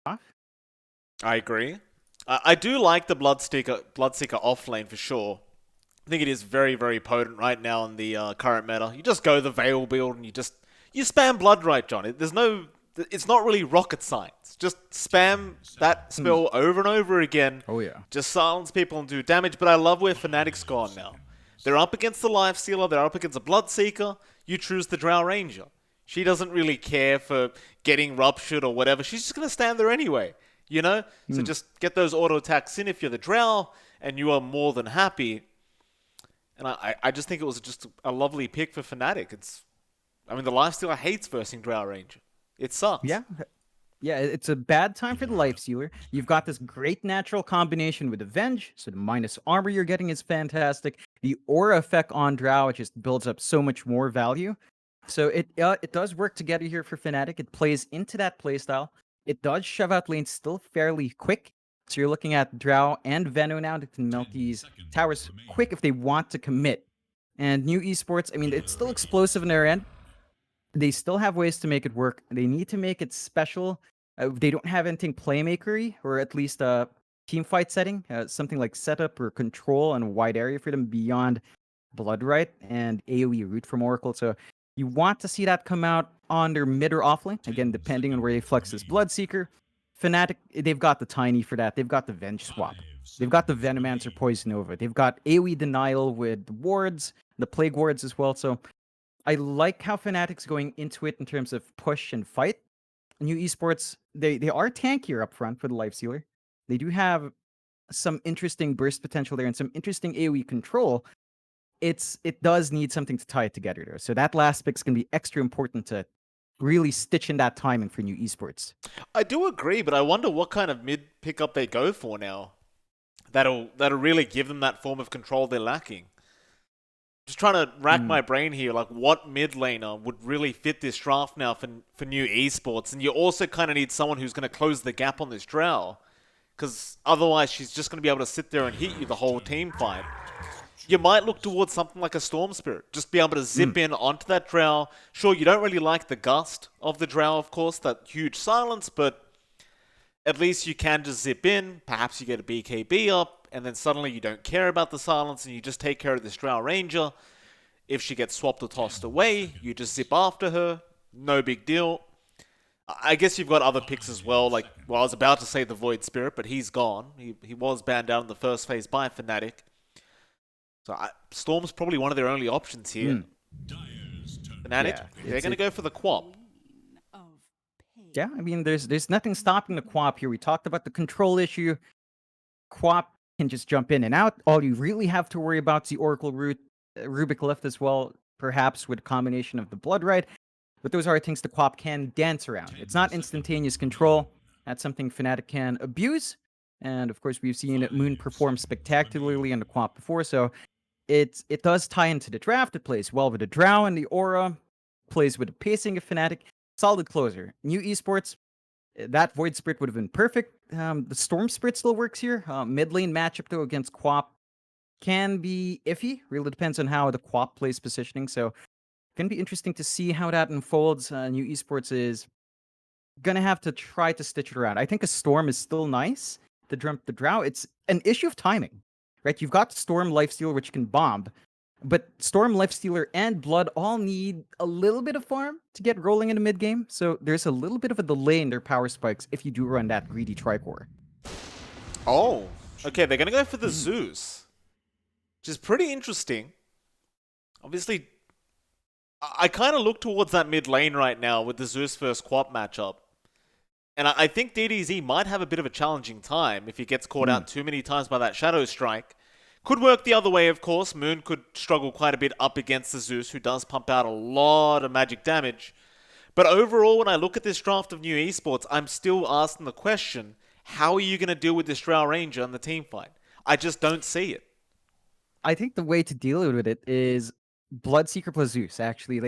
I agree. I do like the Bloodseeker off lane for sure. I think it is very, very potent right now in the current meta. You just go the Veil build and you spam Blood right, John. There's no, it's not really rocket science. Just spam that spell over and over again. Oh yeah. Just silence people and do damage. But I love where Fnatic's gone now. They're up against the Lifestealer. They're up against a Bloodseeker. You choose the Drow Ranger. She doesn't really care for getting ruptured or whatever. She's just gonna stand there anyway. You know? So just get those auto attacks in if you're the Drow, and you are more than happy. And I just think it was just a lovely pick for Fnatic. I mean, the Lifestealer hates versing Drow Ranger. It sucks. Yeah. Yeah, it's a bad time for the Lifestealer. You've got this great natural combination with Avenge, so the minus armor you're getting is fantastic. The aura effect on Drow, it just builds up so much more value. So it does work together here for Fnatic. It plays into that playstyle. It does shove out lanes still fairly quick. So you're looking at Drow and Veno now that can melt these towers quick if they want to commit. And new Esports, I mean, it's still explosive in their end. They still have ways to make it work. They need to make it special. They don't have anything playmakery, or at least a team fight setting, something like setup or control on a wide area for them beyond Bloodright and AoE root from Oracle. So you want to see that come out on their mid or off lane, again, depending on where they flex this Bloodseeker. Fnatic, they've got the Tiny for that. They've got the Venge swap. They've got the Venomancer Poison Nova. They've got AoE denial with the wards, the Plague wards as well. So I like how Fnatic's going into it in terms of push and fight. New Esports, they are tankier up front for the Lifestealer. They do have some interesting burst potential there and some interesting AoE control. It does need something to tie it together there. So that last pick's gonna be extra important to really stitch in that timing for New Esports. I do agree, but I wonder what kind of mid pickup they go for now. That'll really give them that form of control they're lacking. Just trying to rack my brain here, like what mid laner would really fit this draft now for new esports, and you also kind of need someone who's going to close the gap on this Drow, because otherwise she's just going to be able to sit there and hit you the whole team fight. You might look towards something like a Storm Spirit, just be able to zip in onto that Drow. Sure, you don't really like the gust of the Drow, of course, that huge silence, but at least you can just zip in, perhaps you get a BKB up, and then suddenly you don't care about the silence and you just take care of this Drow Ranger. If she gets swapped or tossed away, you just zip after her. No big deal. I guess you've got other picks as well. Like, well, I was about to say the Void Spirit, but he's gone. He was banned out in the first phase by Fnatic. So Storm's probably one of their only options here. Fnatic, they're going to go for the Quap. Yeah, I mean, there's nothing stopping the Quap here. We talked about the control issue. Quap can just jump in and out. All you really have to worry about is the Oracle root, Rubik lift as well, perhaps with a combination of the Bloodright. But those are things the Quap can dance around. It's not instantaneous control. That's something Fnatic can abuse. And of course, we've seen Moon perform spectacularly on the Quap before, so it does tie into the draft. It plays well with the Drow and the Aura, plays with the pacing of Fnatic. Solid closer. New Esports, that Void Spirit would have been perfect. The Storm Spirit still works here. Mid lane matchup, though, against Quap can be iffy. Really depends on how the Quap plays positioning. So, can be interesting to see how that unfolds. New Esports is going to have to try to stitch it around. I think a Storm is still nice to jump the Drow. It's an issue of timing, right? You've got Storm Lifestealer, which can bomb. But Storm, Lifestealer, and Blood all need a little bit of farm to get rolling in the mid game. So there's a little bit of a delay in their power spikes if you do run that greedy Tricore. Oh, okay, they're going to go for the Zeus, which is pretty interesting. Obviously, I kind of look towards that mid lane right now with the Zeus versus Quap matchup. And I think DDZ might have a bit of a challenging time if he gets caught out too many times by that Shadow Strike. Could work the other way, of course. Moon could struggle quite a bit up against the Zeus, who does pump out a lot of magic damage. But overall, when I look at this draft of new esports, I'm still asking the question, how are you going to deal with this Drow Ranger in the team fight? I just don't see it. I think the way to deal with it is Bloodseeker plus Zeus, actually.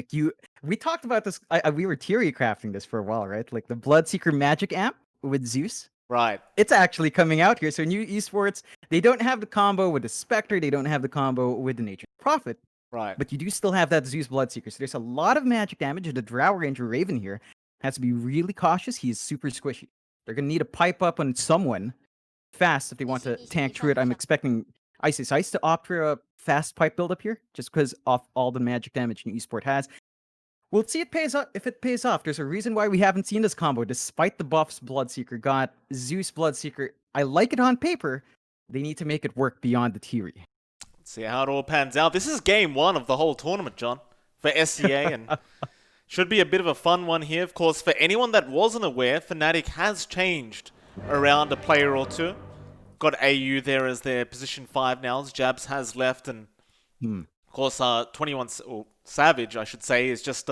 We talked about this, we were theory crafting this for a while, right? Like the Bloodseeker magic amp with Zeus. Right. It's actually coming out here. So new esports, they don't have the combo with the Spectre, they don't have the combo with the Nature's Prophet. Right. But you do still have that Zeus Bloodseeker. So there's a lot of magic damage. The Drow Ranger Raven here has to be really cautious. He is super squishy. They're going to need to pipe up on someone fast if they want to tank through it. I'm expecting Ice to opt for a fast pipe build up here, just because of all the magic damage an Esport has. We'll see if it pays off. There's a reason why we haven't seen this combo, despite the buffs Bloodseeker got. Zeus Bloodseeker, I like it on paper. They need to make it work beyond the theory. Let's see how it all pans out. This is game 1 of the whole tournament, John, for SCA, and should be a bit of a fun one here. Of course, for anyone that wasn't aware, Fnatic has changed around a player or two. Got AU there as their position 5 now, as Jabs has left, and of course, 21 or Savage, I should say, is just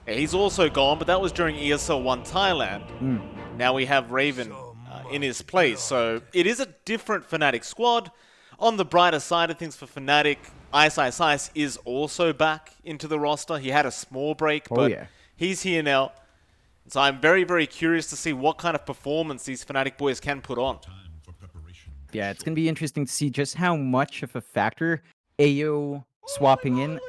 he's also gone, but that was during ESL 1 Thailand. Now we have Raven in his place, so it is a different Fnatic squad. On the brighter side of things for Fnatic, Ice is also back into the roster. He had a small break, but he's here now. So I'm very, very curious to see what kind of performance these Fnatic boys can put on. Yeah, it's going to be interesting to see just how much of a factor AO swapping in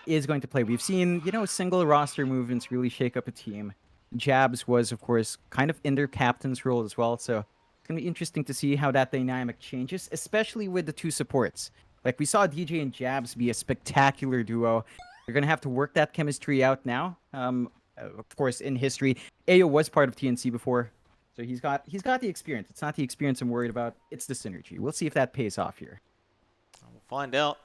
is going to play. We've seen, single roster movements really shake up a team. Jabs was, of course, kind of in their captain's role as well, so it's going to be interesting to see how that dynamic changes, especially with the two supports. Like, we saw DJ and Jabs be a spectacular duo. They're going to have to work that chemistry out now. Of course, in history, AO was part of TNC before, so he's got the experience. It's not the experience I'm worried about, it's the synergy. We'll see if that pays off here. We'll find out.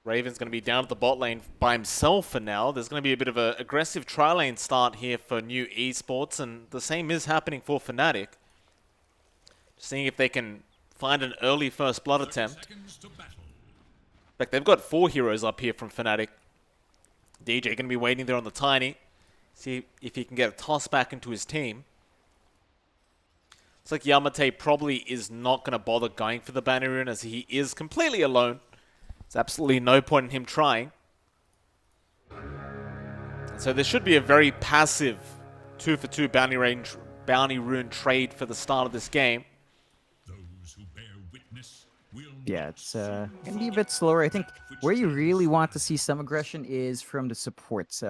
Raven's going to be down at the bot lane by himself for now. There's going to be a bit of an aggressive tri-lane start here for new Esports, and the same is happening for Fnatic. Just seeing if they can find an early first blood attempt. In fact, they've got 4 heroes up here from Fnatic. DJ going to be waiting there on the Tiny. See if he can get a toss back into his team. Looks like Yamate probably is not going to bother going for the Banner Rune, as he is completely alone. There's absolutely no point in him trying. So there should be a very passive 2-for-2 bounty rune trade for the start of this game. Yeah, it's going to be a bit slower. I think where you really want to see some aggression is from the supports.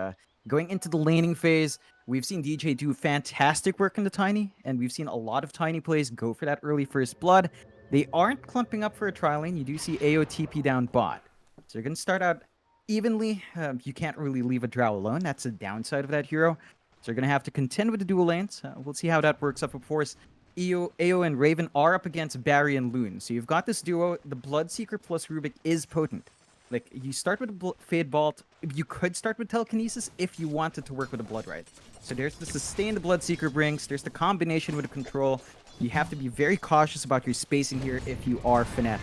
Going into the laning phase, we've seen DJ do fantastic work in the Tiny, and we've seen a lot of Tiny plays go for that early first blood. They aren't clumping up for a tri-lane. You do see AOTP down bot. So you're going to start out evenly. You can't really leave a Drow alone. That's the downside of that hero. So you're going to have to contend with the dual lanes. We'll see how that works up, of course. AO and Raven are up against Barry and Loon. So you've got this duo. The Bloodseeker plus Rubik is potent. Like, you start with a Fade Bolt. You could start with Telekinesis if you wanted to work with a Blood Rite. So there's the sustain the Bloodseeker brings. There's the combination with the control. You have to be very cautious about your spacing here if you are Fnatic.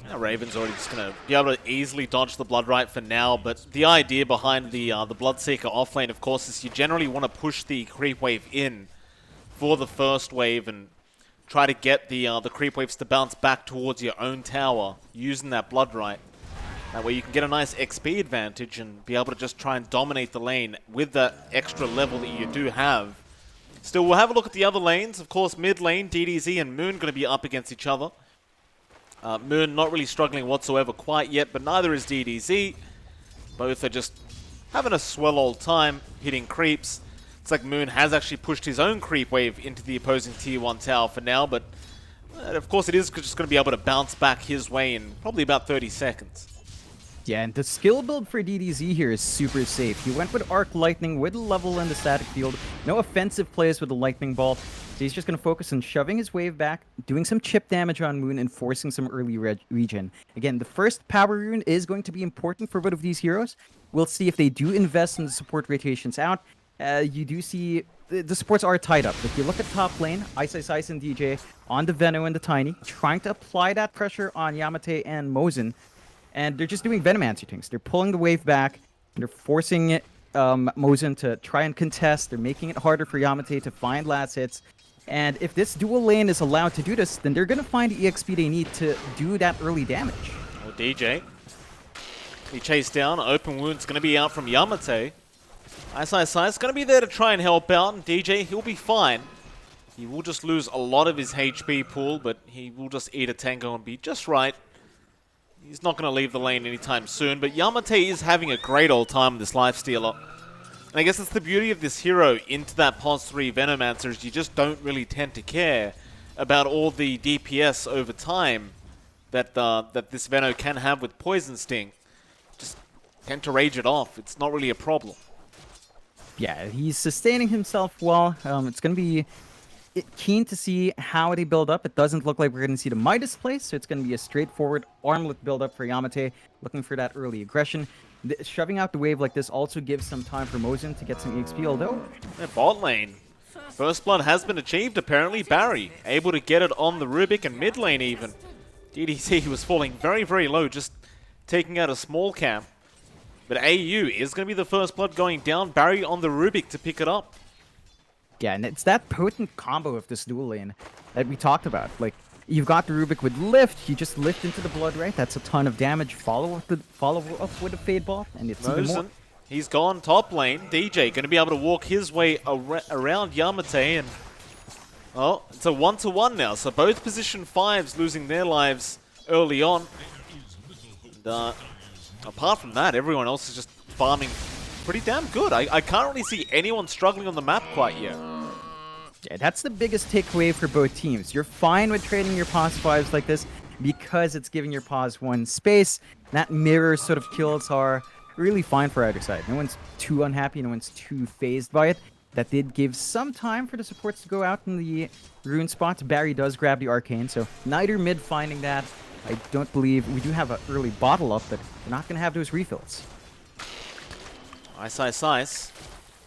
Yeah, Raven's already just going to be able to easily dodge the Blood Rite for now, but the idea behind the Bloodseeker offlane, of course, is you generally want to push the creep wave in for the first wave and try to get the creep waves to bounce back towards your own tower using that Blood Rite. That way you can get a nice XP advantage and be able to just try and dominate the lane with that extra level that you do have. Still, we'll have a look at the other lanes. Of course, mid lane, DDZ and Moon going to be up against each other. Moon not really struggling whatsoever quite yet, but neither is DDZ. Both are just having a swell old time, hitting creeps. It's like Moon has actually pushed his own creep wave into the opposing tier 1 tower for now, but of course it is just going to be able to bounce back his way in probably about 30 seconds. Yeah, and the skill build for DDZ here is super safe. He went with Arc Lightning with a level in the static field. No offensive plays with the Lightning Bolt. So he's just going to focus on shoving his wave back, doing some chip damage on Moon, and forcing some early regen. Again, the first power rune is going to be important for both of these heroes. We'll see if they do invest in the support rotations out. You do see the supports are tied up. If you look at top lane, Ice and DJ on the Veno and the Tiny, trying to apply that pressure on Yamate and Mosin. And they're just doing Venomancer things. They're pulling the wave back. They're forcing Mosin to try and contest. They're making it harder for Yamate to find last hits. And if this dual lane is allowed to do this, then they're going to find the EXP they need to do that early damage. Oh, DJ. He chased down. Open wound's going to be out from Yamate. Ice is going to be there to try and help out. And DJ, he'll be fine. He will just lose a lot of his HP pool, but he will just eat a tango and be just right. He's not going to leave the lane anytime soon, but Yamate is having a great old time with this lifestealer. And I guess that's the beauty of this hero into that pos 3 Venomancer, is you just don't really tend to care about all the DPS over time that that this Veno can have with Poison Sting. Just tend to rage it off. It's not really a problem. Yeah, he's sustaining himself well. It's going to be keen to see how they build up. It doesn't look like we're going to see the Midas play, so it's going to be a straightforward armlet build up for Yamate, looking for that early aggression. Shoving out the wave like this also gives some time for Mosin to get some EXP, although... Yeah, bot lane. First blood has been achieved, apparently. Barry able to get it on the Rubik, and mid lane even. DDC was falling very, very low, just taking out a small camp. But AU is going to be the first blood going down. Barry on the Rubik to pick it up. Yeah, and it's that potent combo of this dual lane that we talked about. Like, you've got the Rubik with lift, you just lift into the blood, right? That's a ton of damage. Follow up with a fade ball, and it's even more. He's gone top lane. DJ going to be able to walk his way around Yamate, and oh, it's a 1-to-1 now. So both position 5s losing their lives early on. And, apart from that, everyone else is just farming pretty damn good. I can't really see anyone struggling on the map quite yet. Yeah, that's the biggest takeaway for both teams. You're fine with trading your pos 5s like this because it's giving your pos 1 space. That mirror sort of kills are really fine for either side. No one's too unhappy, no one's too phased by it. That did give some time for the supports to go out in the rune spots. Barry does grab the arcane, so neither mid finding that. I don't believe we do have an early bottle up, but we're not going to have those refills. Ice.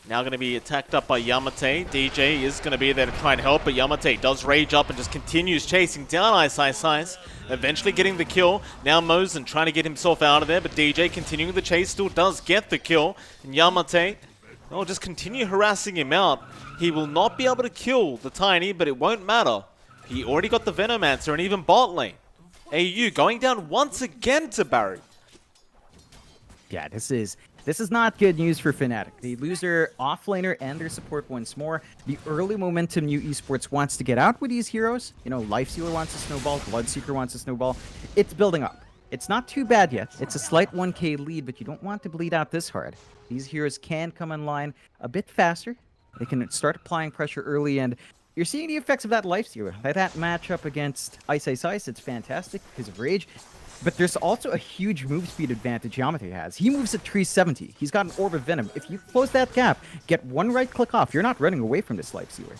Now going to be attacked up by Yamate. DJ is going to be there to try and help, but Yamate does rage up and just continues chasing down Ice. Eventually getting the kill. Now Mosin trying to get himself out of there, but DJ continuing the chase still does get the kill. And Yamate will just continue harassing him out. He will not be able to kill the Tiny, but it won't matter. He already got the Venomancer and even bot lane. AU going down once again to Barry. Yeah, this is not good news for Fnatic. They lose their offlaner and their support once more. The early momentum new Esports wants to get out with these heroes. You know, Lifestealer wants to snowball, Bloodseeker wants to snowball. It's building up. It's not too bad yet. It's a slight 1k lead, but you don't want to bleed out this hard. These heroes can come online a bit faster. They can start applying pressure early, and you're seeing the effects of that Lifestealer. That matchup against Ice, it's fantastic because of Rage. But there's also a huge move speed advantage Yamate has. He moves at 370. He's got an Orb of Venom. If you close that gap, get one right click off, you're not running away from this Lifestealer.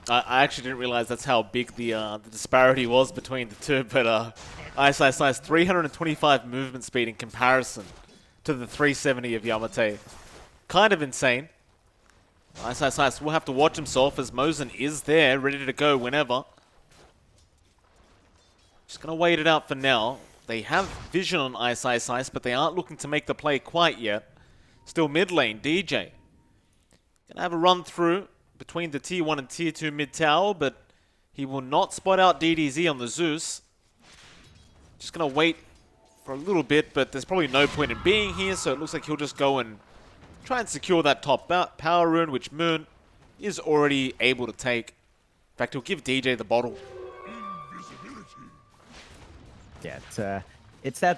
I actually didn't realize that's how big the disparity was between the two, but Ice 325 movement speed in comparison to the 370 of Yamate. Kind of insane. Ice will have to watch himself as Mosin is there, ready to go whenever. Just going to wait it out for now. They have vision on Ice, but they aren't looking to make the play quite yet. Still mid lane, DJ. Going to have a run through between the tier 1 and tier 2 mid tower, but he will not spot out DDZ on the Zeus. Just going to wait for a little bit, but there's probably no point in being here, so it looks like he'll just go and try and secure that top power rune, which Moon is already able to take. In fact, he'll give DJ the bottle. Yeah, it's that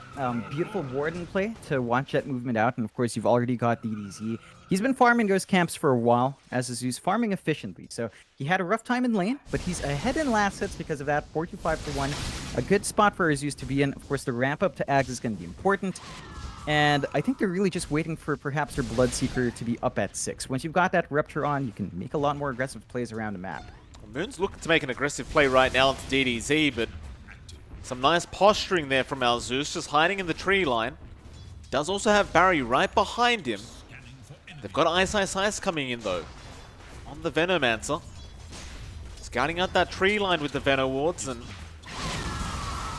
beautiful Warden play to watch that movement out, and of course you've already got DDZ. He's been farming those camps for a while as Zeus, farming efficiently, so he had a rough time in lane, but he's ahead in last hits because of that. 4-2-5 for 1, a good spot for Zeus to be in. Of course, the ramp up to Ags is going to be important, and I think they're really just waiting for perhaps their Bloodseeker to be up at 6. Once you've got that Rupture on, you can make a lot more aggressive plays around the map. Moon's looking to make an aggressive play right now into DDZ, but some nice posturing there from our Zeus, just hiding in the tree line. Does also have Barry right behind him. They've got Ice coming in though, on the Venomancer. Scouting out that tree line with the Veno wards, and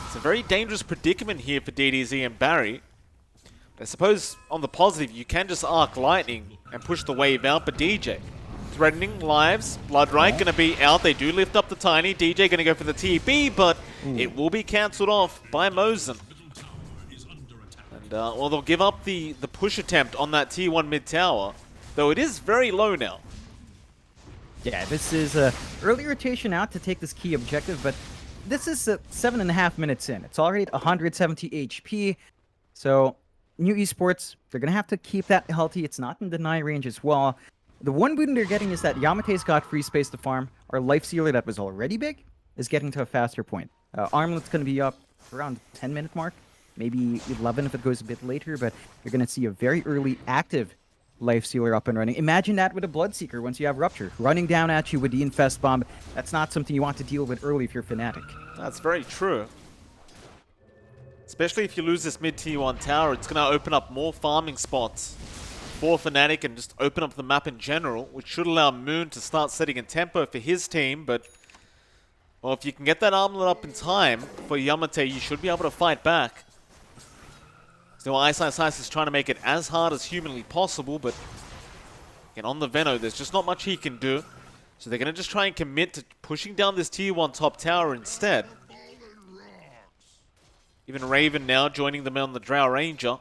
it's a very dangerous predicament here for DDZ and Barry. I suppose on the positive, you can just arc lightning and push the wave out, but DJ threatening lives. Bloodright going to be out. They do lift up the Tiny. DJ going to go for the TP, but it will be cancelled off by Mosin. And well, they'll give up the push attempt on that tier 1 mid tower, though it is very low now. Yeah, this is a early rotation out to take this key objective, but this is 7.5 minutes in. It's already at 170 HP, so New Esports, they're going to have to keep that healthy. It's not in deny range as well. The one boon they're getting is that Yamate's got free space to farm. Our life sealer that was already big is getting to a faster point. Armlet's going to be up around 10-minute mark, maybe 11 if it goes a bit later, but you're going to see a very early active life sealer up and running. Imagine that with a Bloodseeker once you have Rupture. Running down at you with the Infest Bomb, that's not something you want to deal with early if you're Fnatic. That's very true. Especially if you lose this mid-tier 1 tower, it's going to open up more farming spots for Fnatic and just open up the map in general, which should allow Moon to start setting a tempo for his team, but well, if you can get that armlet up in time for Yamate, you should be able to fight back. So Ice is trying to make it as hard as humanly possible, but again, on the Veno, there's just not much he can do. So they're going to just try and commit to pushing down this tier 1 top tower instead. Even Raven now joining them on the Drow Ranger.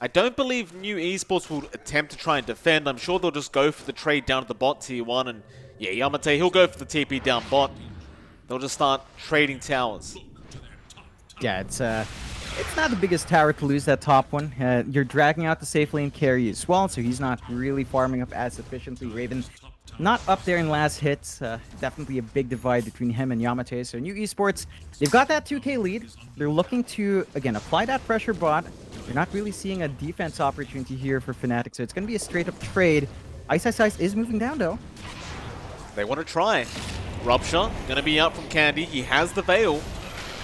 I don't believe New Esports will attempt to try and defend. I'm sure they'll just go for the trade down to the bot tier 1. And yeah, Yamate, he'll go for the TP down bot. They'll just start trading towers. Yeah, it's not the biggest tower to lose that top one. You're dragging out the safe lane carry as well, so he's not really farming up as efficiently. Raven not up there in last hits. Definitely a big divide between him and Yamate. So New Esports, they've got that 2k lead. They're looking to, again, apply that pressure bot. They're not really seeing a defense opportunity here for Fnatic, so it's going to be a straight-up trade. Ice is moving down, though. They want to try. Rupture, going to be out from Candy. He has the Veil.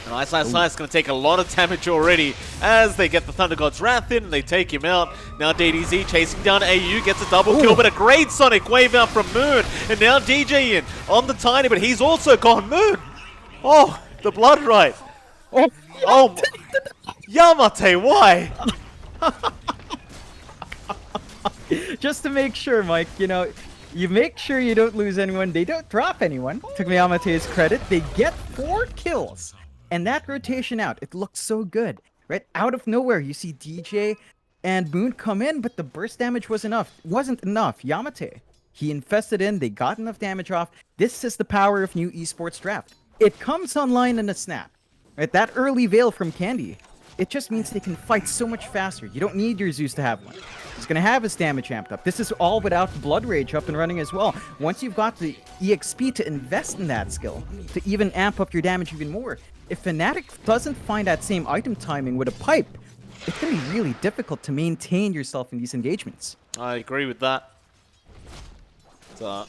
And Ice is going to take a lot of damage already as they get the Thunder God's Wrath in and they take him out. Now DDZ chasing down AU, gets a double kill, but a great Sonic Wave out from Moon. And now DJ in on the Tiny, but he's also gone Moon. Oh, the Blood Right. Oh, Yamate, why? Just to make sure, Mike, you make sure you don't lose anyone. They don't drop anyone. To Yamate's credit, they get 4 kills. And that rotation out, it looked so good, right? Out of nowhere, you see DJ and Moon come in, but the burst damage wasn't enough. Yamate, he infested in, they got enough damage off. This is the power of New Esports Draft. It comes online in a snap, right? That early Veil from Candy, it just means they can fight so much faster. You don't need your Zeus to have one. He's going to have his damage amped up. This is all without Blood Rage up and running as well. Once you've got the EXP to invest in that skill, to even amp up your damage even more, if Fnatic doesn't find that same item timing with a pipe, it's going to be really difficult to maintain yourself in these engagements. I agree with that. It's a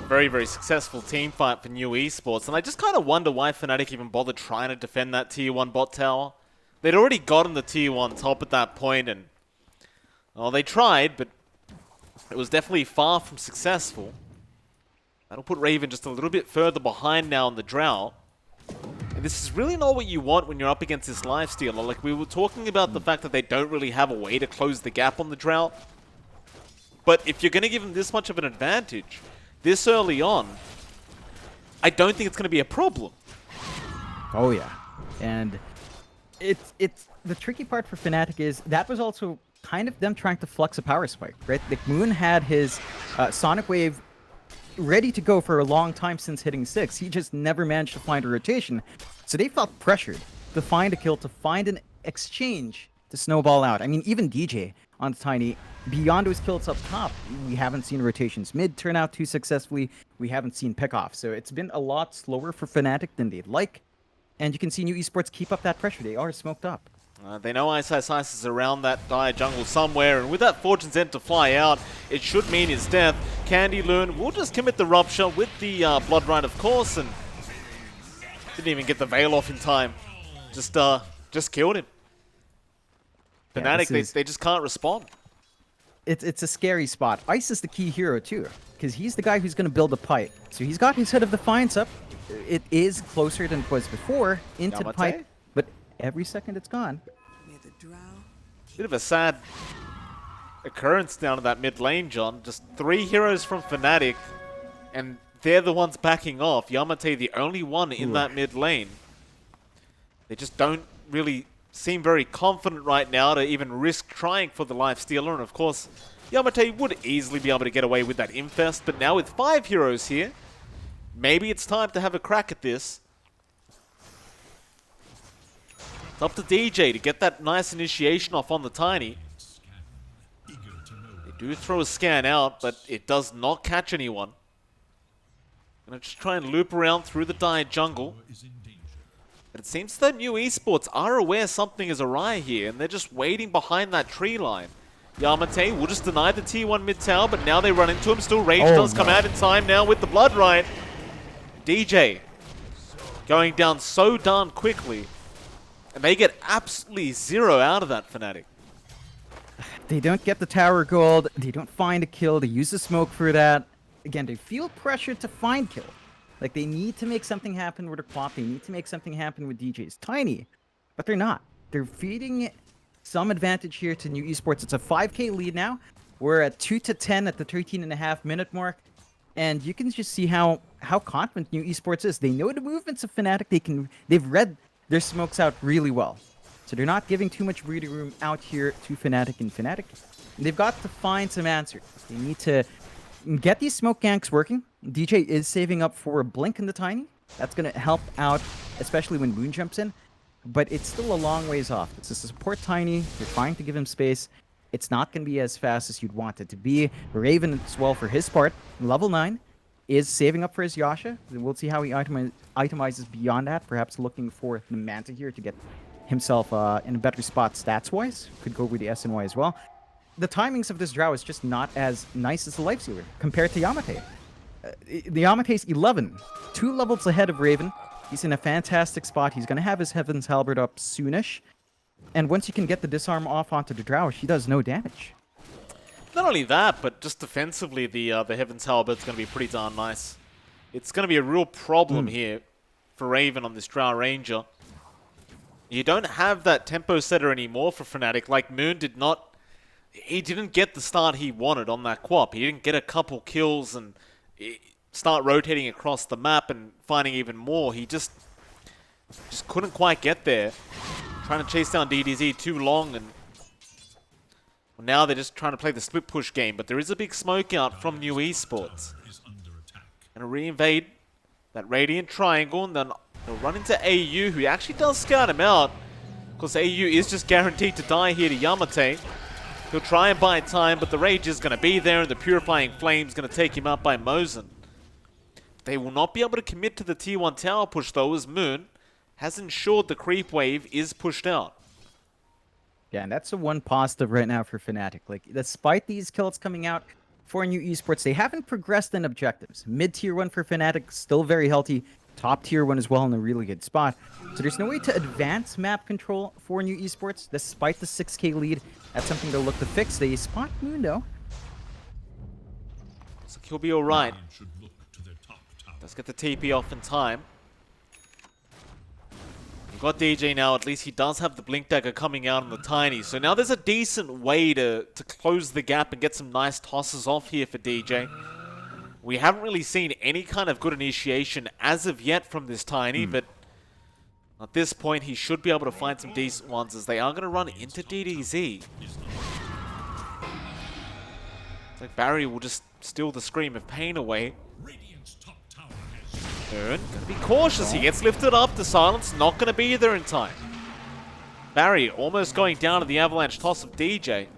very, very successful team fight for New Esports, and I just kind of wonder why Fnatic even bothered trying to defend that tier 1 bot tower. They'd already gotten the tier 1 top at that point, and well, they tried, but it was definitely far from successful. That'll put Raven just a little bit further behind now in the Drow. And this is really not what you want when you're up against this lifestealer. Like, we were talking about the fact that they don't really have a way to close the gap on the Drow. But if you're going to give them this much of an advantage this early on, I don't think it's going to be a problem. Oh, yeah. And it's the tricky part for Fnatic is that was also kind of them trying to flux a power spike, right? Like, Moon had his Sonic Wave ready to go for a long time since hitting 6. He just never managed to find a rotation. So they felt pressured to find a kill, to find an exchange to snowball out. I mean, even DJ on the Tiny, beyond his kills up top, we haven't seen rotations mid turn out too successfully. We haven't seen pickoff. So it's been a lot slower for Fnatic than they'd like. And you can see New Esports keep up that pressure. They are smoked up. They know Ice is around that dire jungle somewhere, and with that Fortune's End to fly out, it should mean his death. Candy Loon will just commit the Rupture with the Blood Rite, of course, and didn't even get the Veil off in time. Just killed him. Fnatic, they just can't respond. It's a scary spot. Ice is the key hero, too, because he's the guy who's going to build a pipe. So he's got his Head of Defiance up. It is closer than it was before into the pipe, but every second it's gone. Bit of a sad occurrence down to that mid lane, John. Just 3 heroes from Fnatic, and they're the ones backing off. Yamate, the only one in that mid lane. They just don't really seem very confident right now to even risk trying for the lifestealer. And of course, Yamate would easily be able to get away with that Infest, but now with 5 heroes here, maybe it's time to have a crack at this. It's up to DJ to get that nice initiation off on the Tiny. They do throw a scan out, but it does not catch anyone. Gonna just try and loop around through the Dire jungle. But it seems that new Esports are aware something is awry here, and they're just waiting behind that tree line. Yamate will just deny the T1 mid tower, but now they run into him. Still, Rage does come out in time now with the Blood Riot. DJ going down so darn quickly, and they get absolutely zero out of that Fnatic. They don't get the tower gold, they don't find a kill, they use the smoke for that. Again, they feel pressured to find kill. Like, they need to make something happen with their Quap, they need to make something happen with DJ's Tiny, but they're not. They're feeding some advantage here to new Esports. It's a 5k lead now. We're at 2-10 at the 13.5-minute mark. And you can just see how confident new Esports is. They know the movements of Fnatic. They've read their smokes out really well. So they're not giving too much breathing room out here to Fnatic and Fnatic. They've got to find some answers. They need to get these smoke ganks working. DJ is saving up for a blink in the Tiny. That's going to help out, especially when Moon jumps in. But it's still a long ways off. It's a support Tiny. You're trying to give him space. It's not going to be as fast as you'd want it to be. Raven as well, for his part, level 9, is saving up for his Yasha. We'll see how he itemizes beyond that. Perhaps looking for the Manta here to get himself in a better spot stats-wise. Could go with the SNY as well. The timings of this Drow is just not as nice as the Lifestealer compared to Yamate. The Yamate's 11, 2 levels ahead of Raven. He's in a fantastic spot. He's going to have his Heaven's Halberd up soonish. And once you can get the disarm off onto the Drow, she does no damage. Not only that, but just defensively, the Heaven's Halberd's going to be pretty darn nice. It's going to be a real problem here for Raven on this Drow Ranger. You don't have that tempo setter anymore for Fnatic. Like, Moon did not... He didn't get the start he wanted on that Quap. He didn't get a couple kills and start rotating across the map and finding even more. He just couldn't quite get there. Trying to chase down DDZ too long, and well, now they're just trying to play the split push game. But there is a big smoke out from new Esports. Gonna re-invade that Radiant Triangle, and then they'll run into AU, who actually does scout him out. Because AU is just guaranteed to die here to Yamate. He'll try and buy time, but the Rage is going to be there, and the Purifying Flame is going to take him out by Mosin. They will not be able to commit to the T1 tower push, though, as Moon has ensured the creep wave is pushed out. Yeah, and that's the one positive right now for Fnatic. Like, despite these kills coming out for new Esports, they haven't progressed in objectives. Mid-tier 1 for Fnatic, still very healthy. Top tier 1 as well in a really good spot. So there's no way to advance map control for new Esports, despite the 6k lead. That's something they'll look to fix. They spot Moon, though. Looks like he'll be alright. Let's get the TP off in time. You've got DJ now. At least he does have the Blink Dagger coming out on the Tiny. So now there's a decent way to close the gap and get some nice tosses off here for DJ. We haven't really seen any kind of good initiation as of yet from this Tiny, but at this point he should be able to find some decent ones, as they are going to run into DDZ. It's like Barry will just steal the Scream of Pain away. Moon, gonna be cautious. He gets lifted up. The silence not gonna be there in time. Barry almost going down to the avalanche toss of DJ.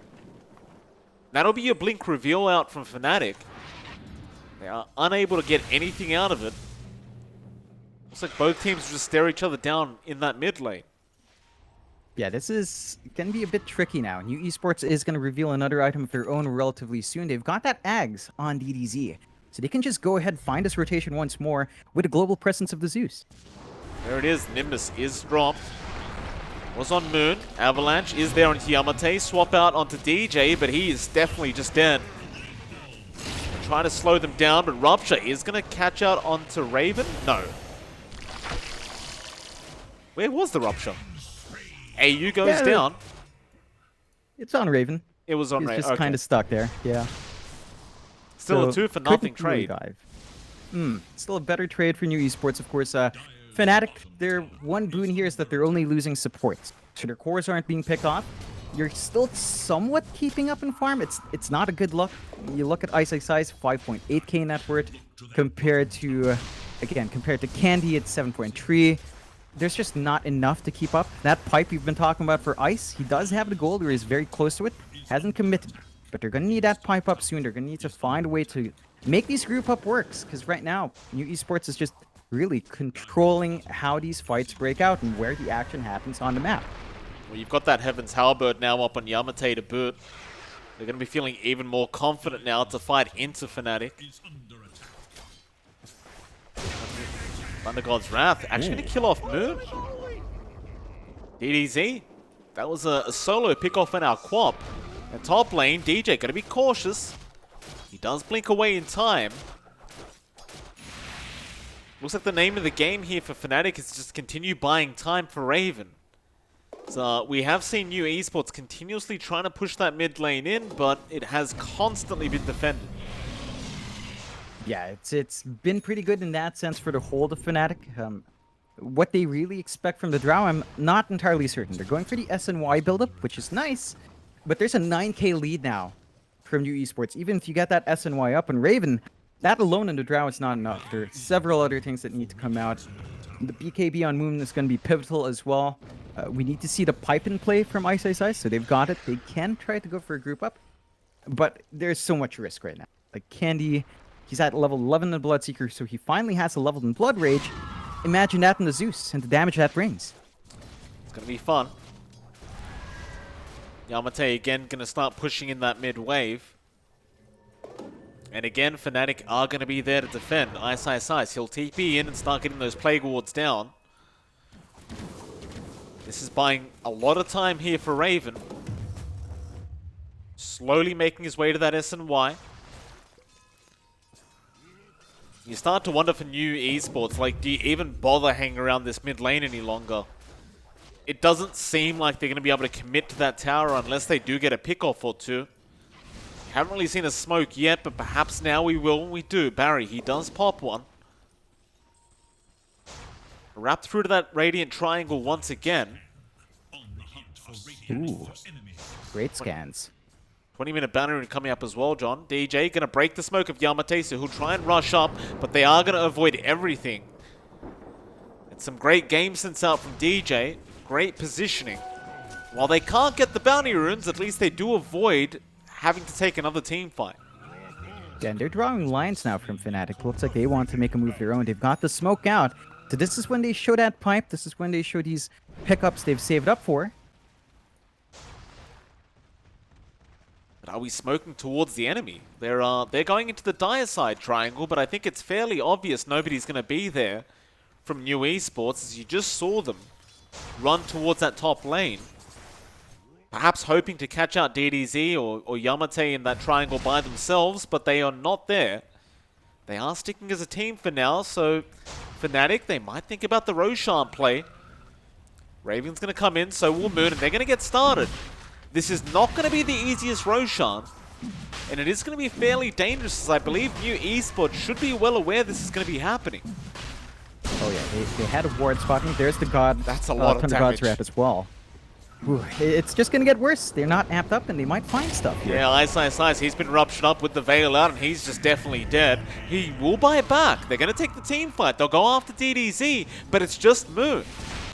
That'll be your blink reveal out from Fnatic. They are unable to get anything out of it. Looks like both teams just stare each other down in that mid lane. Yeah, this is going to be a bit tricky now. New Esports is going to reveal another item of their own relatively soon. They've got that Ags on DDZ. So they can just go ahead and find this rotation once more with the global presence of the Zeus. There it is. Nimbus is dropped. Was on Moon. Avalanche is there on Yamate. Swap out onto DJ, but he is definitely just dead. Trying to slow them down, but Rupture is going to catch out onto Raven. No. Where was the Rupture? AU goes down. It's on Raven. It was on Raven. He's just kind of stuck there. Yeah. Still so a 2-for-nothing trade. Still a better trade for new Esports, of course. Fnatic, their one boon here is that they're only losing supports. So their cores aren't being picked off. You're still somewhat keeping up in farm. It's not a good look. You look at Ice 5.8k net worth compared to, again, compared to Candy at 7.3. there's just not enough to keep up. That pipe you've been talking about for Ice, he does have the gold, or he's very close to it. Hasn't committed, but they're going to need that pipe up soon. They're going to need to find a way to make these group up works, because right now, New Esports is just really controlling how these fights break out and where the action happens on the map. Well, you've got that Heaven's Halberd now up on Yamate to boot. They're going to be feeling even more confident now to fight into Fnatic. Thunder God's Wrath actually going to kill off Moon. DDZ. That was a solo pick off in our Quap. And top lane, DJ going to be cautious. He does blink away in time. Looks like the name of the game here for Fnatic is just continue buying time for Raven. So we have seen New Esports continuously trying to push that mid lane in, but it has constantly been defended. Yeah, it's been pretty good in that sense for the hold of Fnatic. What they really expect from the Drow, I'm not entirely certain. They're going for the SNY buildup, which is nice, but there's a 9k lead now from New Esports. Even if you get that SNY up and Raven, that alone in the Drow is not enough. There are several other things that need to come out. The BKB on Moon is going to be pivotal as well. We need to see the pipe in play from Ice, so they've got it. They can try to go for a group up, but there's so much risk right now. Like Candy, he's at level 11 in Bloodseeker, so he finally has a level in Blood Rage. Imagine that in the Zeus and the damage that brings. It's going to be fun. Yamate again going to start pushing in that mid wave. And again, Fnatic are going to be there to defend. Ice. He'll TP in and start getting those Plague Wards down. This is buying a lot of time here for Raven. Slowly making his way to that SNY. You start to wonder for New Esports, like, do you even bother hanging around this mid lane any longer? It doesn't seem like they're going to be able to commit to that tower unless they do get a pick-off or two. Haven't really seen a smoke yet, but perhaps now we will when we do. Barry, he does pop one. Wrapped through to that Radiant Triangle once again. Ooh, great scans. 20-minute banner coming up as well, John. DJ going to break the smoke of Yamate, so he'll try and rush up, but they are going to avoid everything. And some great game sense out from DJ. Great positioning. While they can't get the bounty runes, at least they do avoid having to take another team fight. Yeah, and they're drawing lines now from Fnatic. Looks like they want to make a move their own. They've got the smoke out. So this is when they show that pipe. This is when they show these pickups they've saved up for. But are we smoking towards the enemy? They're going into the dire side triangle, but I think it's fairly obvious nobody's going to be there from New Esports, as you just saw them run towards that top lane. Perhaps hoping to catch out DDZ or Yamate in that triangle by themselves, but they are not there. They are sticking as a team for now, so Fnatic, they might think about the Roshan play. Raven's going to come in, so will Moon, and they're going to get started. This is not going to be the easiest Roshan, and it is going to be fairly dangerous, as I believe New Esports should be well aware this is going to be happening. Oh yeah, they had a ward spotting. There's the God. That's a lot of Thunder damage. God's Wrath as well. Ooh, it's just going to get worse. They're not amped up, and they might find stuff here. Yeah, Ice. He's been ruptured up with the Veil out, and he's just definitely dead. He will buy it back. They're going to take the team fight. They'll go after DDZ, but it's just Moon.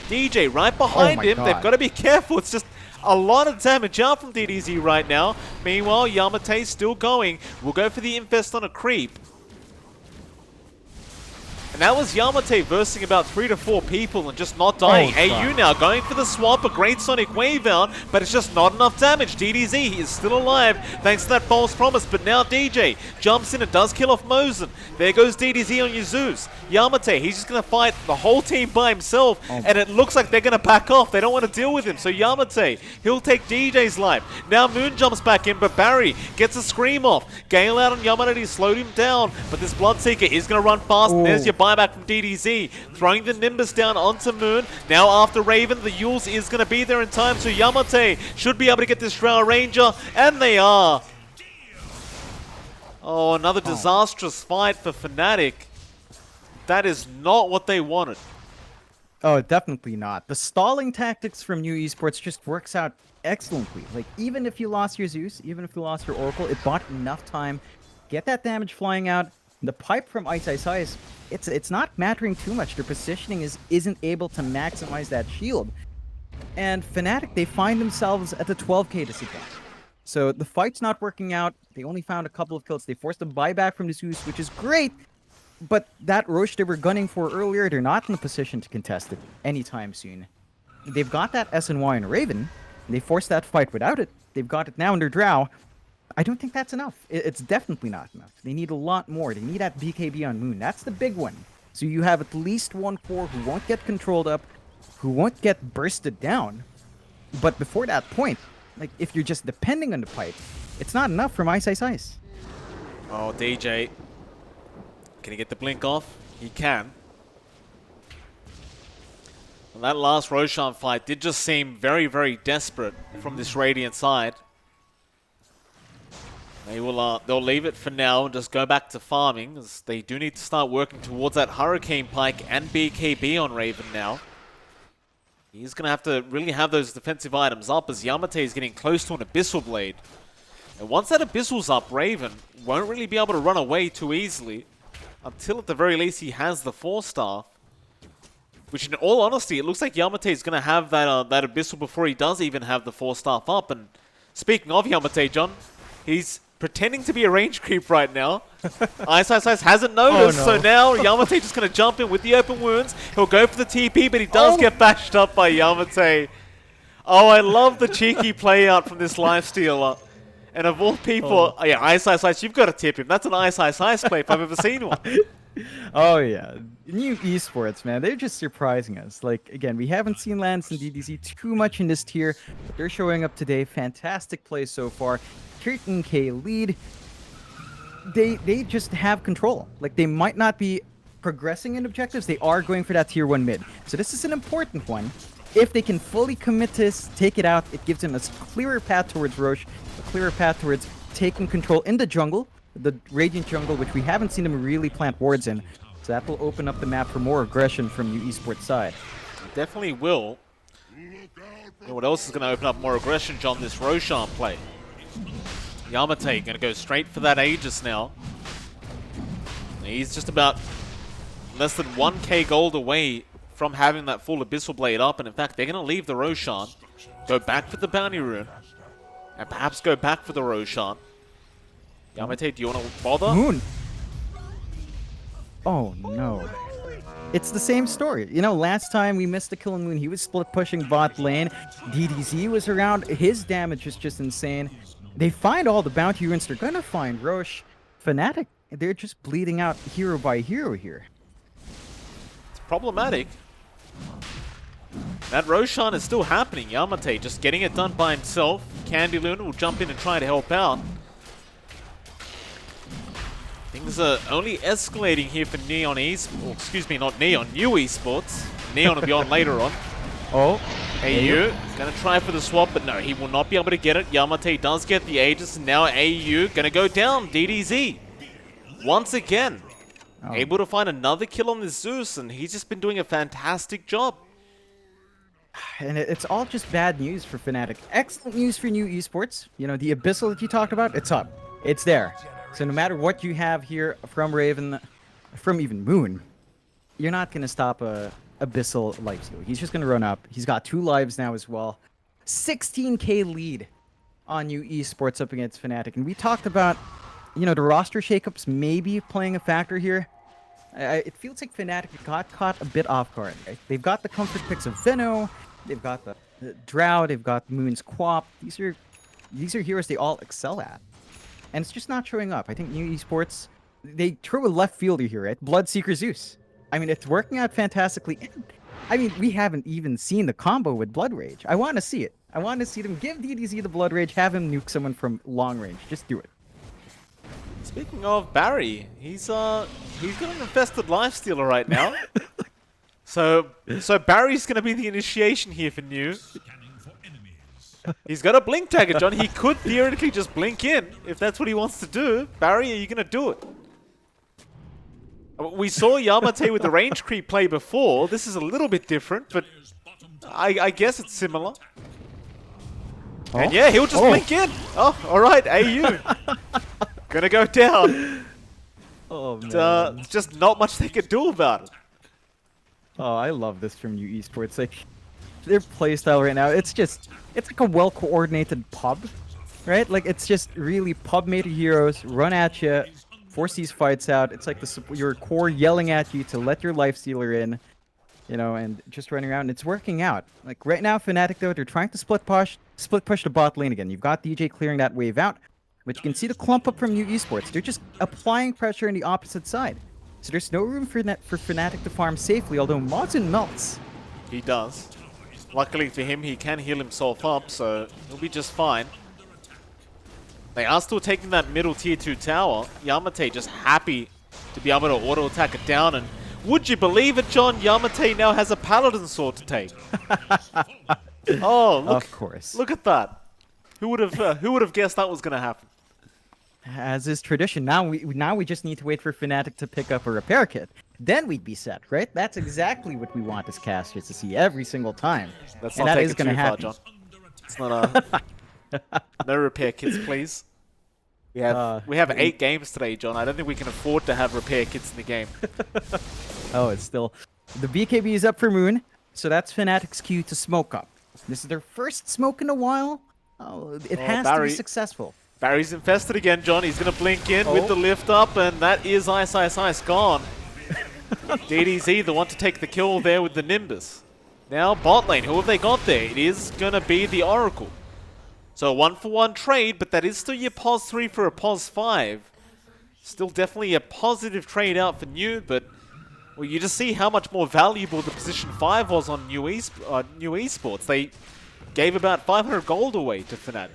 DJ right behind him. God. They've got to be careful. It's just a lot of damage out from DDZ right now. Meanwhile, Yamate's still going. We'll go for the Infest on a creep. And that was Yamate versing about 3 to 4 people and just not dying. AU now going for the swap, a great Sonic Wave out, but it's just not enough damage. DDZ, he is still alive thanks to that false promise, but now DJ jumps in and does kill off Mosin. There goes DDZ on Zeus. Yamate, he's just going to fight the whole team by himself, and it looks like they're going to back off. They don't want to deal with him, so Yamate, he'll take DJ's life. Now Moon jumps back in, but Barry gets a scream off. Gale out on Yamate, he slowed him down, but this Bloodseeker is going to run fast, and there's your buyback from DDZ, throwing the Nimbus down onto Moon. Now after Raven, the Yules is going to be there in time, so Yamate should be able to get this Drow Ranger, and they are. Oh, another disastrous fight for Fnatic. That is not what they wanted. Oh, definitely not. The stalling tactics from New Esports just works out excellently. Like, even if you lost your Zeus, even if you lost your Oracle, it bought enough time. Get that damage flying out. The pipe from Ice Ice Ice, it's not mattering too much. Their positioning isn't able to maximize that shield. And Fnatic, they find themselves at the 12k disadvantage. So the fight's not working out. They only found a couple of kills. They forced a buyback from the Zeus, which is great. But that Roche they were gunning for earlier, they're not in a position to contest it anytime soon. They've got that SNY and Raven. They forced that fight without it. They've got it now under Drow. I don't think that's enough. It's definitely not enough. They need a lot more. They need that BKB on Moon. That's the big one. So you have at least one core who won't get controlled up, who won't get bursted down. But before that point, like if you're just depending on the pipe, it's not enough from Ice Ice Ice. Oh, DJ. Can he get the blink off? He can. And that last Roshan fight did just seem very, very desperate from this Radiant side. They'll leave it for now and just go back to farming, as they do need to start working towards that Hurricane Pike and BKB on Raven now. He's going to have to really have those defensive items up, as Yamate is getting close to an Abyssal Blade. And once that Abyssal's up, Raven won't really be able to run away too easily, until at the very least he has the 4-star. Which in all honesty, it looks like Yamate is going to have that Abyssal before he does even have the 4-star up. And speaking of Yamate, John, he's pretending to be a range creep right now. Ice Ice Ice hasn't noticed, Oh, no. so now Yamate just going to jump in with the open wounds. He'll go for the TP, but he does get bashed up by Yamate. Oh, I love the cheeky play out from this lifestealer. And of all people, yeah, Ice Ice Ice, you've got to tip him. That's an Ice Ice Ice play if I've ever seen one. Oh yeah, new esports, man. They're just surprising us. Like again, we haven't seen Lance and DDZ too much in this tier, but they're showing up today. Fantastic play so far. 13k lead. They just have control. Like they might not be progressing in objectives. They are going for that tier 1 mid. So this is an important one. If they can fully commit to this, take it out, it gives them a clearer path towards Roche, a clearer path towards taking control in the jungle. The Radiant jungle, which we haven't seen them really plant wards in. So that will open up the map for more aggression from New Esports side. It definitely will. You know what else is going to open up more aggression, John? This Roshan play. Yamate going to go straight for that Aegis now. He's just about less than 1k gold away from having that full Abyssal Blade up. And in fact, they're going to leave the Roshan, go back for the Bounty Rune, and perhaps go back for the Roshan. Yamate, do you want to bother? Moon! Oh no. It's the same story. You know, last time we missed the kill on Moon, he was split pushing bot lane. DDZ was around. His damage is just insane. They find all the bounty runes. They're gonna find Roche. Fnatic, they're just bleeding out hero by hero here. It's problematic. That Roshan is still happening. Yamate just getting it done by himself. Candy Luna will jump in and try to help out. Things are only escalating here for Neon Esports. Excuse me, not Neon, New Esports. Neon will be on later on. Oh. AU gonna try for the swap, but no, he will not be able to get it. Yamate does get the Aegis, and now AU gonna go down. DDZ once again able to find another kill on this Zeus, and he's just been doing a fantastic job. And it's all just bad news for Fnatic. Excellent news for New Esports. You know, the Abyssal that you talked about, it's up. It's there. So no matter what you have here from Raven, from even Moon, you're not going to stop a Abyssal lifesteal. He's just going to run up. He's got 2 lives now as well. 16k lead on New Esports up against Fnatic. And we talked about, you know, the roster shakeups maybe playing a factor here. It feels like Fnatic got caught a bit off guard. Right? They've got the comfort picks of Veno. They've got the Drow. They've got Moon's Quap. These are heroes they all excel at. And it's just not showing up. I think New Esports, they threw a left fielder here, right? Bloodseeker Zeus. I mean, it's working out fantastically. I mean, we haven't even seen the combo with Blood Rage. I want to see it. I want to see them give DDZ the Blood Rage, have him nuke someone from long range. Just do it. Speaking of Barry, he's got an infested lifestealer right now. so Barry's gonna be the initiation here for New. He's got a blink tagger, John. He could theoretically just blink in if that's what he wants to do. Barry, are you gonna do it? We saw Yamate with the range creep play before. This is a little bit different, but I guess it's similar. Oh? And yeah, he'll just blink in. Oh, all right, AU. Gonna go down. Oh man. Just not much they could do about it. Oh, I love this from New Esports. Like their playstyle right now, it's like a well-coordinated pub, right? Like it's just really pub-made heroes run at you, force these fights out. It's like your core yelling at you to let your life stealer in, you know, and just running around. And it's working out. Like right now, Fnatic though, they're trying to split push the bot lane again. You've got DJ clearing that wave out, but you can see the clump up from New Esports. They're just applying pressure on the opposite side. So there's no room for Fnatic to farm safely, although Modzin melts. He does. Luckily for him, he can heal himself up, so he'll be just fine. They are still taking that middle tier 2 tower. Yamate just happy to be able to auto-attack it down, and would you believe it, John? Yamate now has a Paladin sword to take. Oh, look! Of course. Look at that. Who would have guessed that was going to happen? As is tradition, now we just need to wait for Fnatic to pick up a repair kit. Then we'd be set, right? That's exactly what we want as casters to see every single time. That's and not that taking is going to happen. John. It's not no repair kits, please. We have 8 games today, John. I don't think we can afford to have repair kits in the game. Oh, it's still... The BKB is up for Moon, so that's Fnatic's cue to smoke up. This is their first smoke in a while. Oh, it has to be successful. Barry's infested again, John. He's going to blink in with the lift up, and that is Ice gone. DDZ, the one to take the kill there with the Nimbus. Now, bot lane, who have they got there? It is going to be the Oracle. So, 1-for-1 trade, but that is still your pos 3 for a pos 5. Still definitely a positive trade out for New, but well, you just see how much more valuable the position 5 was on New Esports. They gave about 500 gold away to Fnatic.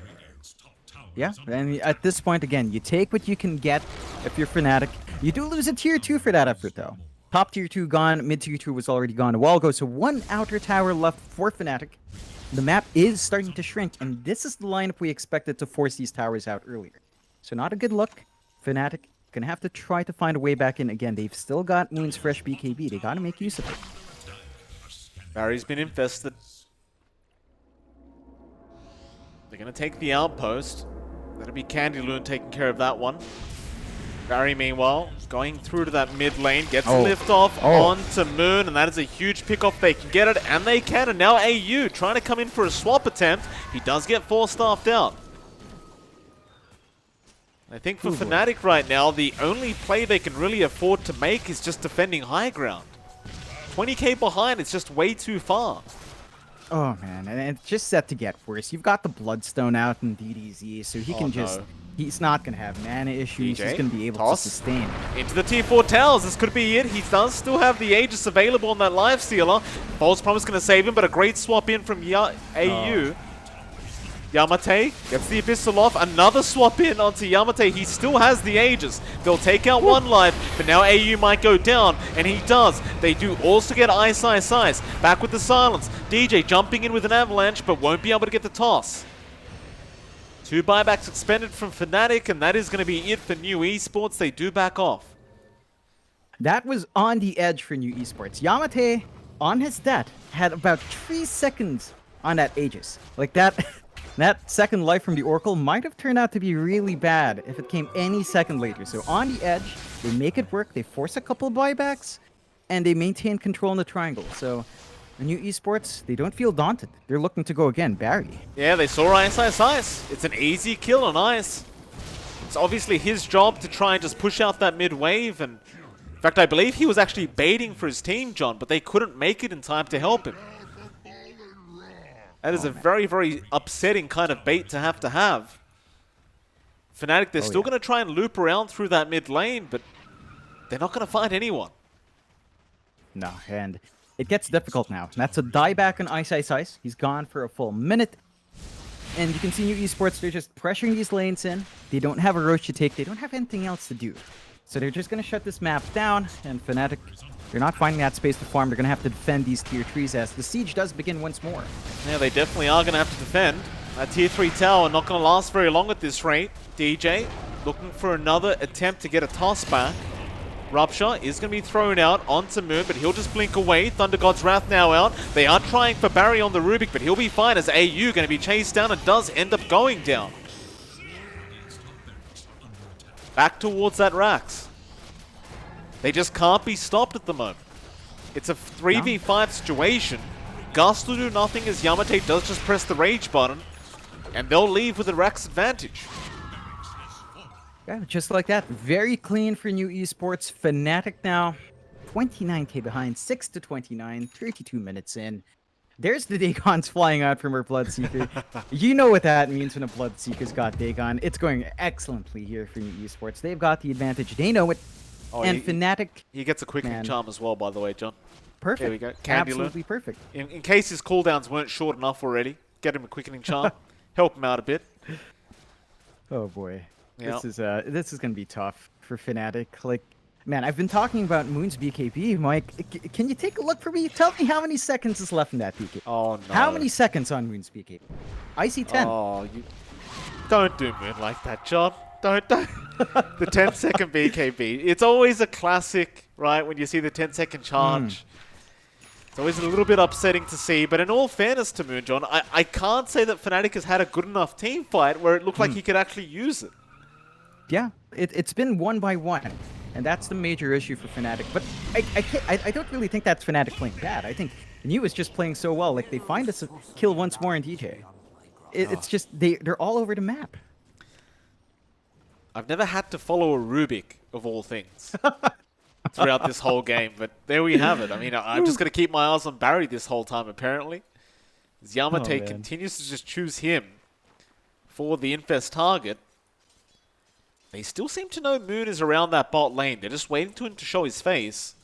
Yeah, and at this point, again, you take what you can get if you're Fnatic. You do lose a tier 2 for that effort, though. Top tier 2 gone, mid tier 2 was already gone a while ago, so one outer tower left for Fnatic. The map is starting to shrink, and this is the lineup we expected to force these towers out earlier. So not a good look. Fnatic gonna have to try to find a way back in again. They've still got Moon's fresh BKB. They gotta make use of it. Barry's been infested. They're gonna take the outpost. That'll be Candyloon taking care of that one. Barry, meanwhile, going through to that mid lane, gets a lift off onto Moon, and that is a huge pick-off. They can get it, and they can, and now AU trying to come in for a swap attempt. He does get 4-staffed out. I think for Fnatic right now, the only play they can really afford to make is just defending high ground. 20k behind, it's just way too far. Oh man, and it's just set to get worse. You've got the Bloodstone out in DDZ, so he can just... He's not going to have mana issues. He's going to be able to sustain. Into the tier 4 towers. This could be it. He does still have the Aegis available on that Life Stealer. False Promise going to save him, but a great swap in from AU. Yamate gets the Abyssal off. Another swap in onto Yamate. He still has the Aegis. They'll take out one life, but now AU might go down, and he does. They do also get Ice. Back with the silence. DJ jumping in with an avalanche, but won't be able to get the toss. 2 buybacks expended from Fnatic, and that is going to be it for New Esports. They do back off. That was on the edge for New Esports. Yamate, on his stat, had about 3 seconds on that Aegis. Like that second life from the Oracle might have turned out to be really bad if it came any second later. So on the edge, they make it work. They force a couple buybacks, and they maintain control in the triangle. So... The New Esports, they don't feel daunted. They're looking to go again. Barry. Yeah, they saw Ice. It's an easy kill on Ice. It's obviously his job to try and just push out that mid wave. And in fact, I believe he was actually baiting for his team, John, but they couldn't make it in time to help him. That is a very, very upsetting kind of bait to have. Fnatic, they're still going to try and loop around through that mid lane, but they're not going to find anyone. No, and... It gets difficult now. That's a dieback on Ice. He's gone for a full minute. And you can see New Esports, they're just pressuring these lanes in. They don't have a Roche to take. They don't have anything else to do. So they're just going to shut this map down. And Fnatic, they're not finding that space to farm. They're going to have to defend these tier 3s as the siege does begin once more. Yeah, they definitely are going to have to defend. That tier 3 tower not going to last very long at this rate. DJ looking for another attempt to get a toss back. Rupture is going to be thrown out onto Moon, but he'll just blink away. Thunder God's Wrath now out. They are trying for Barry on the Rubik, but he'll be fine as AU going to be chased down and does end up going down. Back towards that Rax. They just can't be stopped at the moment. It's a 3v5 situation. Gust will do nothing as Yamate does just press the rage button, and they'll leave with a Rax advantage. Yeah, just like that. Very clean for new Esports. Fnatic now 29k behind, 6-29, 32 minutes in. There's the Dagons flying out from her Bloodseeker. You know what that means when a Bloodseeker's got Dagon. It's going excellently here for new Esports. They've got the advantage. They know it. Oh, and Fnatic... He gets a quickening man. charm as well, by the way, John. Perfect. There we go. Absolutely perfect. In case his cooldowns weren't short enough already, get him a quickening charm. Help him out a bit. Oh boy. Yep. This is gonna be tough for Fnatic. Like, man, I've been talking about Moon's BKB. Mike, can you take a look for me? Tell me how many seconds is left in that BKB. Oh no. How many seconds on Moon's BKB? I see 10. Oh, you don't do Moon like that, John. Don't. The 10-second BKB. It's always a classic, right? When you see the 10-second charge. It's always a little bit upsetting to see, but in all fairness to Moon, John, I can't say that Fnatic has had a good enough team fight where it looked like he could actually use it. Yeah, it's been 1-by-1, and that's the major issue for Fnatic. But I don't really think that's Fnatic playing bad. I think New is just playing so well. Like, they find us a kill once more in DJ. It's just they're all over the map. I've never had to follow a Rubik, of all things, throughout this whole game, but there we have it. I mean, I'm just going to keep my eyes on Barry this whole time, apparently. As Yamate continues to just choose him for the Infest target. They still seem to know Moon is around that bot lane. They're just waiting for him to show his face.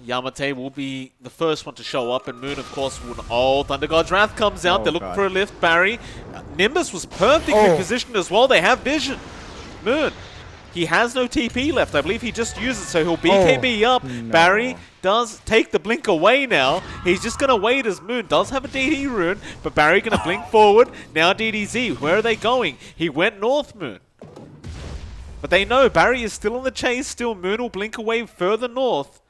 Yamate will be the first one to show up, and Moon, of course, will... Oh, Thunder God's Wrath comes out. They're looking for a lift. Barry. Nimbus was perfectly positioned as well. They have vision. Moon. He has no TP left. I believe he just used it, so he'll BKB up. No. Barry does take the blink away now. He's just going to wait as Moon does have a DD rune, but Barry going to blink forward. Now DDZ. Where are they going? He went north, Moon. But they know Barry is still on the chase. Still, Moon will blink away further north.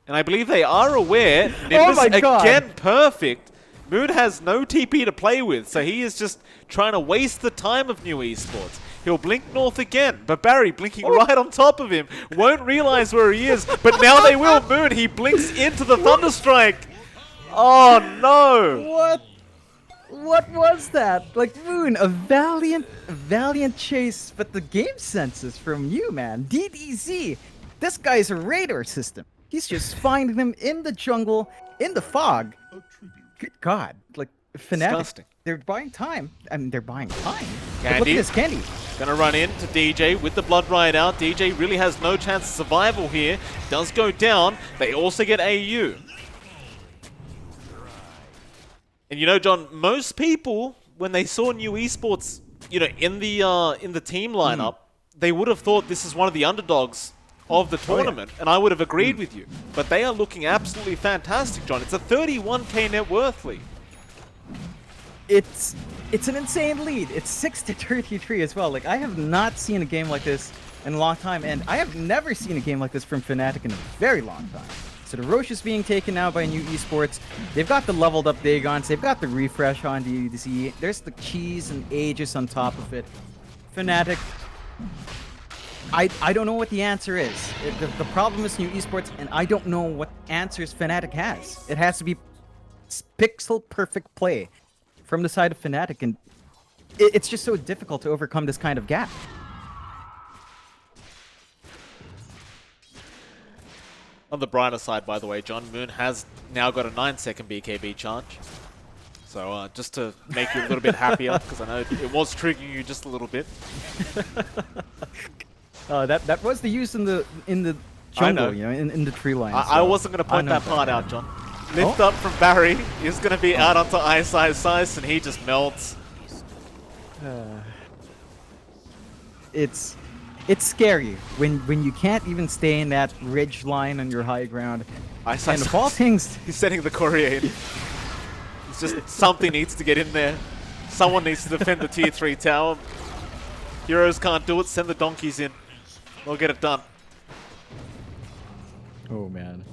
And I believe they are aware. Nimbus again perfect. Moon has no TP to play with, so he is just trying to waste the time of new Esports. He'll blink north again, but Barry blinking right on top of him. Won't realize where he is, but now they will. Moon, he blinks into the Thunderstrike. Oh no! What was that? Like, Moon, a valiant chase, but the game senses from you, man. DDZ, this guy's a radar system. He's just finding them in the jungle, in the fog. Good God. Like, Fnatic, they're buying time. I mean, they're buying time. Look at this Candy. Gonna run into DJ with the Blood Riot out. DJ really has no chance of survival here. Does go down. They also get AU. And you know, John, most people, when they saw new Esports, you know, in the team lineup, they would have thought this is one of the underdogs of the tournament, and I would have agreed with you. But they are looking absolutely fantastic, John. It's a 31k net worth lead. It's an insane lead. It's 6-33 as well. Like, I have not seen a game like this in a long time, and I have never seen a game like this from Fnatic in a very long time. So the Roche is being taken now by new Esports. They've got the leveled up Dagons. They've got the refresh on DDZ. There's the Cheese and Aegis on top of it. Fnatic, I don't know what the answer is. The problem is new Esports, and I don't know what answers Fnatic has. It has to be pixel perfect play from the side of Fnatic, and it's just so difficult to overcome this kind of gap. On the brighter side, by the way, John, Moon has now got a 9-second BKB charge. So just to make you a little bit happier, because I know it was triggering you just a little bit. That was the use in the jungle, you know, in the tree line. I wasn't going to point that part out, John. Lift up from Barry is going to be out onto Ice, and he just melts. It's scary when you can't even stay in that ridge line on your high ground. Ice, and of all things, he's sending the courier in. It's just something needs to get in there. Someone needs to defend the tier 3 tower. Heroes can't do it. Send the donkeys in. We'll get it done. Oh man.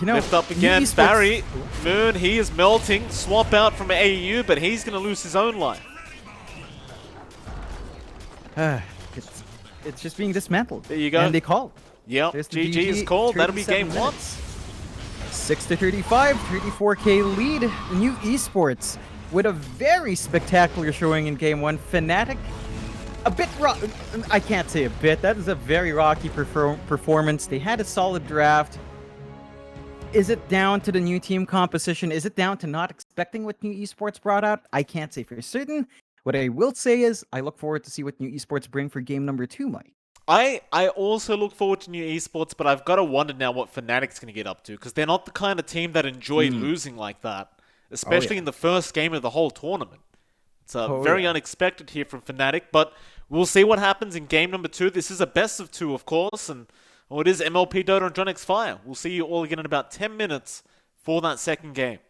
You know, lift up again, Barry. Moon, he is melting. Swap out from AU, but he's going to lose his own life. it's just being dismantled. There you go. And they call. Yep, There's the GG is called. That'll be 37 game 1. minutes. 6-35, 34k lead. New Esports with a very spectacular showing in game 1. Fnatic, a bit I can't say a bit. That is a very rocky performance. They had a solid draft. Is it down to the new team composition? Is it down to not expecting what New Esports brought out? I can't say for certain. What I will say is I look forward to see what New Esports bring for game number 2, Mike. I also look forward to New Esports, but I've got to wonder now what Fnatic's going to get up to, because they're not the kind of team that enjoy losing like that, especially in the first game of the whole tournament. It's very unexpected here from Fnatic, but we'll see what happens in game number 2. This is a best of 2, of course, and it is MLP Dota and JohnXFire. We'll see you all again in about 10 minutes for that second game.